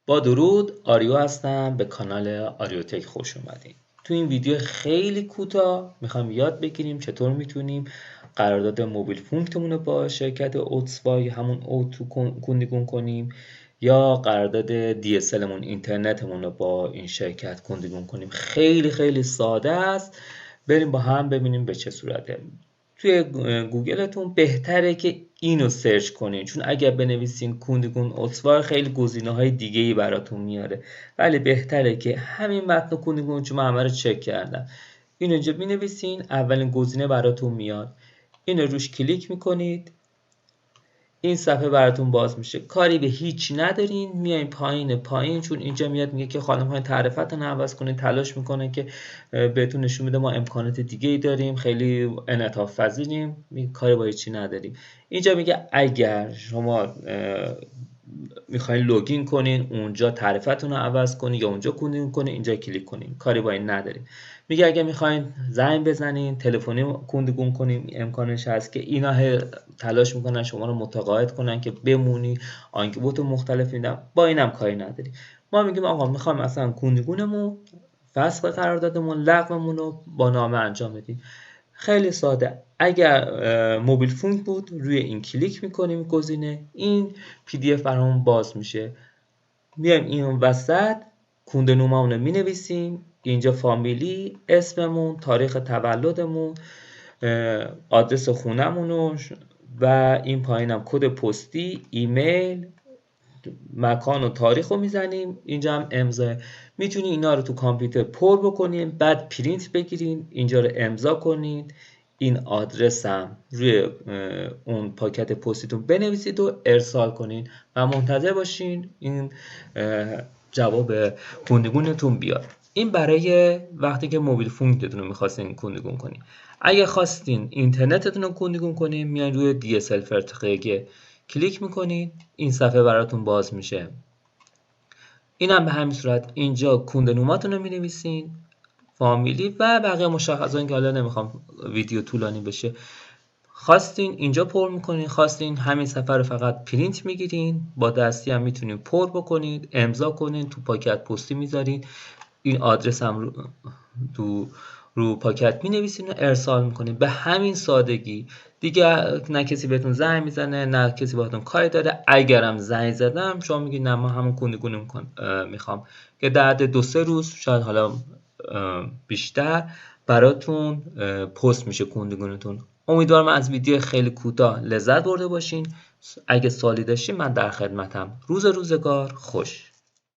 با درود، آریو هستم. به کانال آریوتک خوش اومدین. تو این ویدیو خیلی کوتاه میخوام یاد بگیریم چطور میتونیم قرارداد موبیل فونکمون رو با شرکت اوتسوا یا همون اوتو کندگون کنیم یا قرارداد DSL مون اینترنتمون رو با این شرکت کندگون کنیم. خیلی خیلی ساده است. بریم با هم ببینیم به چه صورته. توی گوگلتون بهتره که اینو سرچ کنین، چون اگر بنویسین کندگون اوتسوا خیلی گزینه‌های دیگه‌ای براتون میاره، ولی بهتره که همین متن کندگون، چون من همه رو چک کردم، اینو اینجا بنویسین، اولین گزینه براتون میاد، اینو روش کلیک میکنید، این صفحه براتون باز میشه. کاری به هیچ ندارین، میایم پایین چون اینجا میاد میگه که خانم های تعرفتون عوض کنید، تلاش میکنه که بهتون نشون میده ما امکانات دیگه ای داریم، خیلی انعطاف پذیریم، کاری با هیچی نداریم. اینجا میگه اگر شما میخواین لوگین کنین، اونجا تعرفتون رو عوض کنین یا اونجا کندگون کنین، اینجا کلیک کنین، کاری با این نداریم. میگه اگه میخواین زنگ بزنین، تلفنی کندگون کنین، امکانش هست که اینا تلاش میکنن شما رو متقاعد کنن که بمونی، آنکبوت مختلف میدن، با اینم کاری نداریم. ما میگیم آقا میخوایم اصلا کندگونمون، فسخ قراردادمون، لغومون رو با نامه انجام بدیم. خیلی ساده. اگر موبیل فونک بود، روی این کلیک میکنیم گزینه، این PDF برامون باز میشه. میایم این وسط کندناممون رو مینویسیم، اینجا فامیلی، اسممون، تاریخ تولدمون، آدرس خونمون و این پایینم کد پستی، ایمیل، مکان و تاریخ رو میزنیم. اینجا هم امضا. میتونی اینا رو تو کامپیوتر پر بکنین، بعد پرینت بگیرین، اینجا رو امضا کنین، این آدرس هم روی اون پاکت پستیتون بنویسید و ارسال کنین و منتظر باشین این جواب کندگونتون بیاد. این برای وقتی که موبیل فونکتون رو میخواستین کندگون کنین. اگه خواستین اینترنتتون رو کندگون کنین، میان روی DSL فرتقه کلیک میکنین، این صفحه براتون باز میشه. این هم به همین صورت اینجا کندنامتون رو مینویسین، فامیلی و بقیه مشخصات که حالا نمیخوام ویدیو طولانی بشه. خواستین اینجا پر میکنین، خواستین همین صفحه رو فقط پرینت میگیرین، با دستی هم میتونین پر بکنید، امضا کنین، تو پاکت پستی میذارین، این آدرس هم رو پاکت مینویسین و ارسال میکنین. به همین سادگی دیگه نه کسی بهتون زنگ میزنه، نه کسی باهاتون کاری داره. اگرم زنگ زدم شما میگید نه من همون کندگون میخوام، که بعد 2-3 روز شاید حالا بیشتر براتون پست میشه کندگونتون. امیدوارم از ویدیو خیلی کوتاه لذت برده باشین. اگه سوالی داشتین من در خدمتم. روزگار خوش.